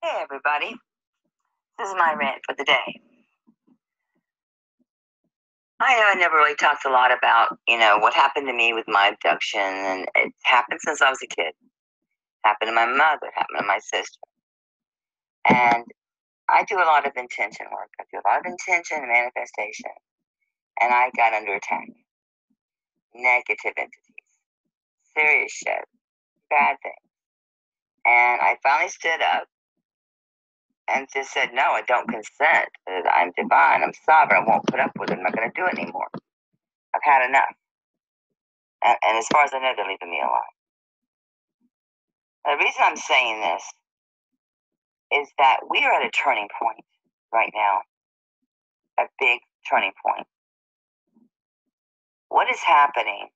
Hey, everybody. This is my rant for the day. I know I never really talked a lot about, what happened to me with my abduction, and it happened since I was a kid. Happened to my mother, happened to my sister. And I do a lot of intention work. I do a lot of intention and manifestation. And I got under attack. Negative entities. Serious shit. Bad things. And I finally stood up and just said, no, I don't consent. I'm divine. I'm sovereign. I won't put up with it. I'm not going to do it anymore. I've had enough. And as far as I know, they're leaving me alone. The reason I'm saying this is that we are at a turning point right now, a big turning point. What is happening?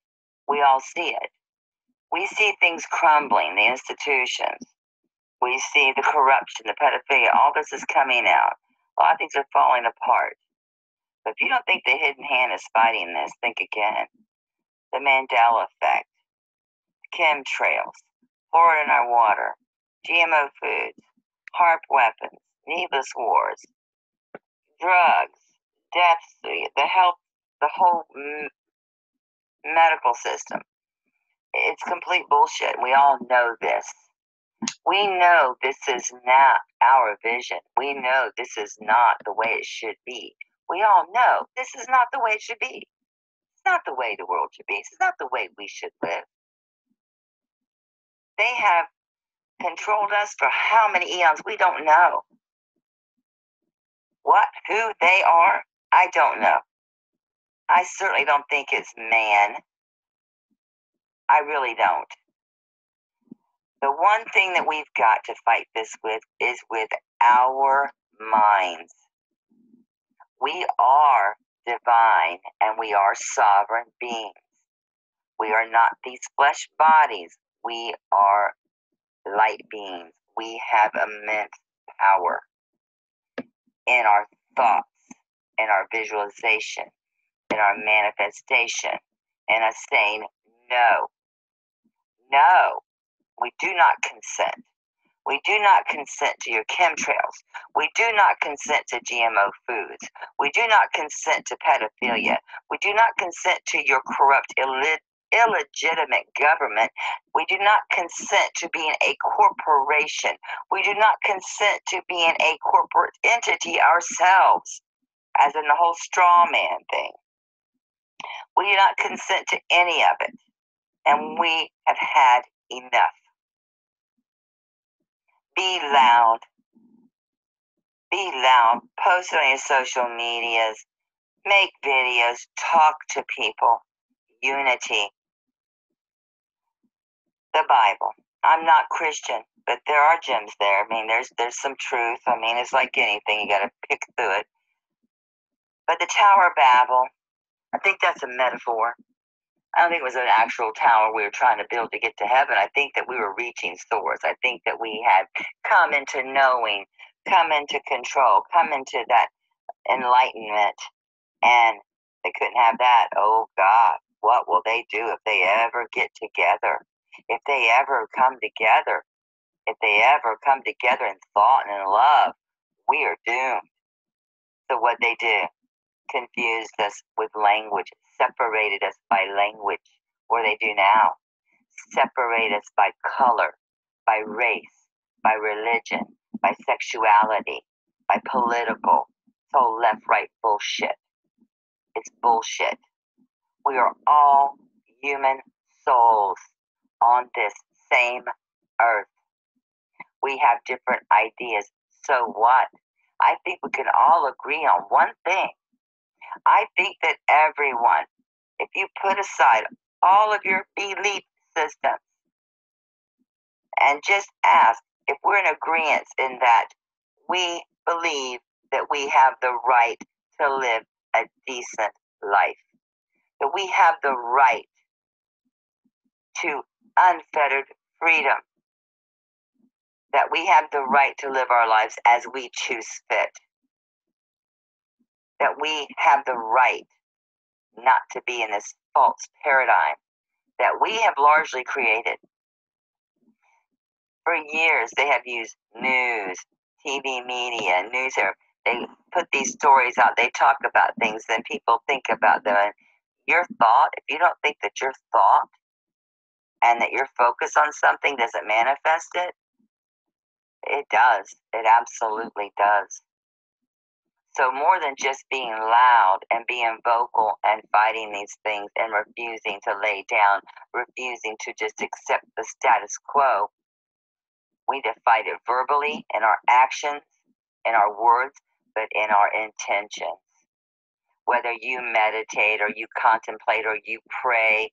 We all see it. We see things crumbling, the institutions. We see the corruption, the pedophilia, all this is coming out. A lot of things are falling apart. But if you don't think the hidden hand is fighting this, think again. The Mandela effect, chemtrails, fluoride in our water, GMO foods, HARP weapons, needless wars, drugs, deaths, the health, the whole medical system. It's complete bullshit. We all know this. We know this is not our vision. We know this is not the way it should be. We all know this is not the way it should be. It's not the way the world should be. It's not the way we should live. They have controlled us for how many eons? We don't know. Who they are, I don't know. I certainly don't think it's man. I really don't. The one thing that we've got to fight this with is with our minds. We are divine and we are sovereign beings. We are not these flesh bodies. We are light beings. We have immense power in our thoughts, in our visualization, in our manifestation, and us saying no. No, we do not consent. We do not consent to your chemtrails. We do not consent to GMO foods. We do not consent to pedophilia. We do not consent to your corrupt, illegitimate government. We do not consent to being a corporation. We do not consent to being a corporate entity ourselves, as in the whole straw man thing. We do not consent to any of it. And we have had enough. Be loud. Be loud. Post on your social medias. Make videos. Talk to people. Unity. The Bible. I'm not Christian, but there are gems there. I mean, there's some truth. I mean, it's like anything. You got to pick through it. But the Tower of Babel, I think that's a metaphor. I don't think it was an actual tower we were trying to build to get to heaven. I think that we were reaching source. I think that we had come into knowing, come into control, come into that enlightenment, and they couldn't have that. Oh God, what will they do if they ever get together? If they ever come together? If they ever come together in thought and in love, we are doomed. So what they do? Confused us with language, separated us by language, or they do now. Separate us by color, by race, by religion, by sexuality, by political. It's all left-right bullshit. It's bullshit. We are all human souls on this same earth. We have different ideas. So what? I think we can all agree on one thing. I think that everyone, if you put aside all of your belief systems and just ask if we're in agreement in that we believe that we have the right to live a decent life, that we have the right to unfettered freedom, that we have the right to live our lives as we choose fit, that we have the right not to be in this false paradigm that we have largely created. For years, they have used news, TV media, news, they put these stories out. They talk about things, and people think about them. And your thought, if you don't think that your thought and that your focus on something doesn't manifest it, it does. It absolutely does. So more than just being loud and being vocal and fighting these things and refusing to lay down, refusing to just accept the status quo, we need to fight it verbally, in our actions, in our words, but in our intentions. Whether you meditate or you contemplate or you pray,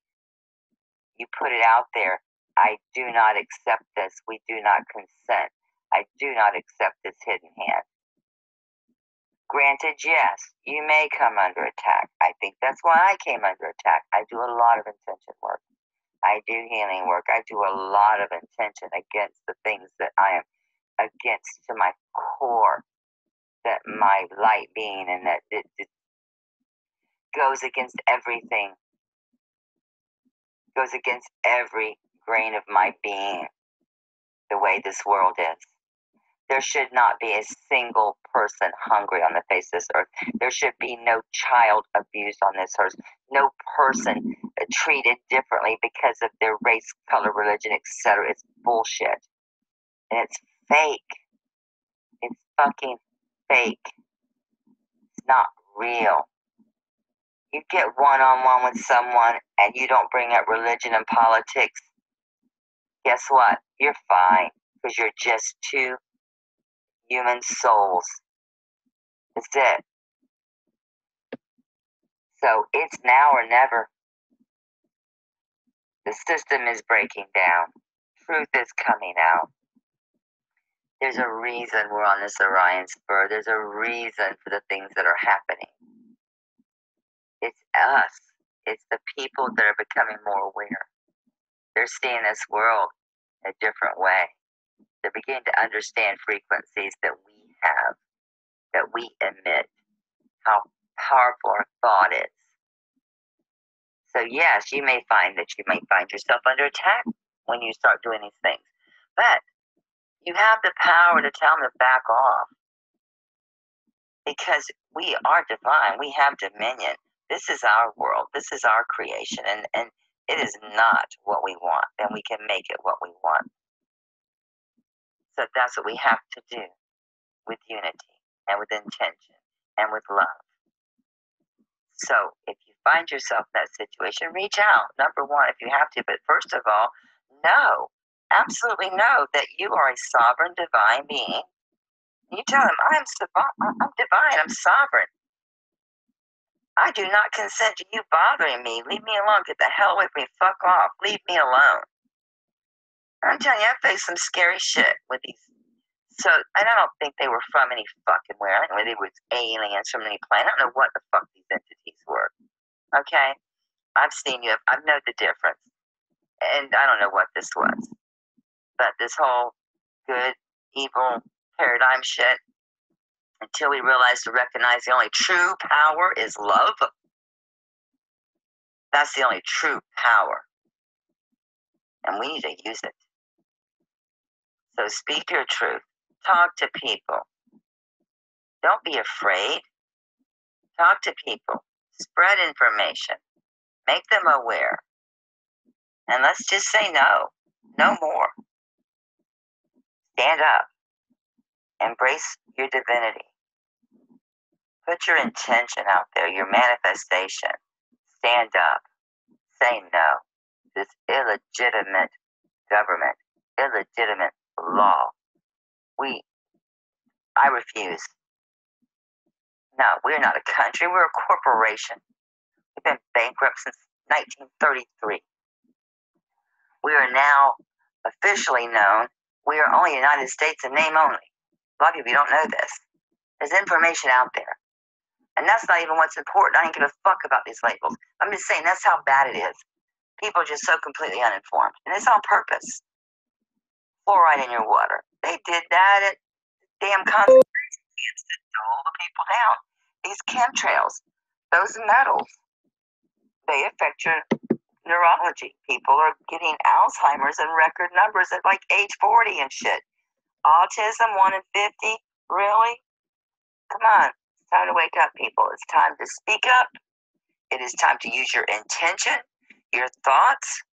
you put it out there. I do not accept this. We do not consent. I do not accept this hidden hand. Granted, yes, you may come under attack. I think that's why I came under attack. I do a lot of intention work. I do healing work. I do a lot of intention against the things that I am against to my core, that my light being, and that it goes against everything, goes against every grain of my being, the way this world is. There should not be a single person hungry on the face of this earth. There should be no child abused on this earth. No person treated differently because of their race, color, religion, etc. It's bullshit. And it's fake. It's fucking fake. It's not real. You get one-on-one with someone and you don't bring up religion and politics, guess what? You're fine, because you're just two human souls. That's it. So it's now or never. The system is breaking down. Truth is coming out. There's a reason we're on this Orion spur. There's a reason for the things that are happening. It's us. It's the people that are becoming more aware. They're seeing this world a different way. They're beginning to understand frequencies that we have, that we emit, how powerful our thought is. So yes, you may find yourself under attack when you start doing these things. But you have the power to tell them to back off. Because we are divine. We have dominion. This is our world. This is our creation. And it is not what we want. And we can make it what we want. So that's what we have to do with unity and with intention and with love. So if you find yourself in that situation, reach out. Number one, if you have to. But first of all, know, absolutely know that you are a sovereign divine being. You tell them, I'm divine, I'm sovereign. I do not consent to you bothering me. Leave me alone. Get the hell away from me. Fuck off. Leave me alone. I'm telling you, I faced some scary shit with these. So, and I don't think they were from any fucking where. I don't know, they were aliens from any planet. I don't know what the fuck these entities were. Okay? I've seen you. I know the difference. And I don't know what this was. But this whole good, evil paradigm shit, until we realize to recognize the only true power is love. That's the only true power. And we need to use it. So speak your truth. Talk to people. Don't be afraid. Talk to people. Spread information. Make them aware. And let's just say no. No more. Stand up. Embrace your divinity. Put your intention out there, your manifestation. Stand up. Say no. This illegitimate government, illegitimate law. I refuse. No, we're not a country. We're a corporation. We've been bankrupt since 1933. We are now officially known. We are only United States in name only. A lot of people don't know this. There's information out there. And that's not even what's important. I don't give a fuck about these labels. I'm just saying that's how bad it is. People are just so completely uninformed. And it's on purpose. Fluoride in your water. They did that at damn concentration camps to dull the people down. These chemtrails, those metals, they affect your neurology. People are getting Alzheimer's in record numbers at like age 40 and shit. Autism, 1 in 50? Really? Come on. It's time to wake up, people. It's time to speak up. It is time to use your intention, your thoughts.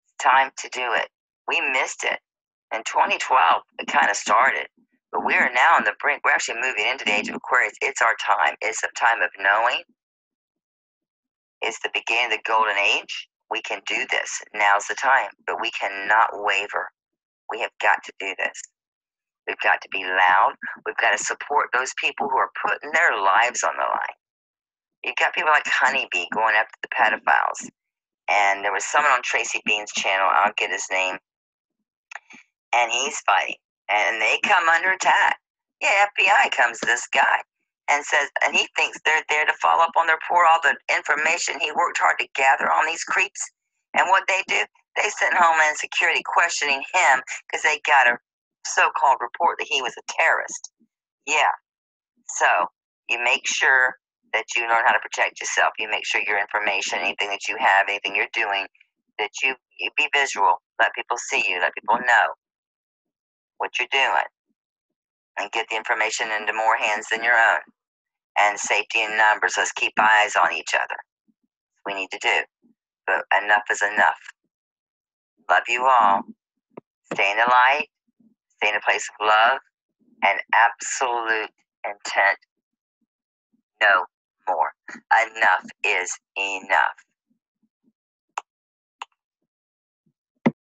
It's time to do it. We missed it. In 2012, it kind of started. But we are now on the brink. We're actually moving into the age of Aquarius. It's our time. It's a time of knowing. It's the beginning of the golden age. We can do this. Now's the time. But we cannot waver. We have got to do this. We've got to be loud. We've got to support those people who are putting their lives on the line. You've got people like Honeybee going after the pedophiles. And there was someone on Tracy Bean's channel, I'll get his name, and he's fighting. And they come under attack. Yeah, FBI comes to this guy and says, and he thinks they're there to follow up on the report, all the information he worked hard to gather on these creeps. And what they do, they sent Homeland Security questioning him because they got a so-called report that he was a terrorist. Yeah. So you make sure that you learn how to protect yourself. You make sure your information, anything that you have, anything you're doing, that you be visual. Let people see you. Let people know what you're doing. And get the information into more hands than your own. And safety in numbers. Let's keep eyes on each other. We need to do. But enough is enough. Love you all. Stay in the light. Stay in a place of love and absolute intent. No more. Enough is enough.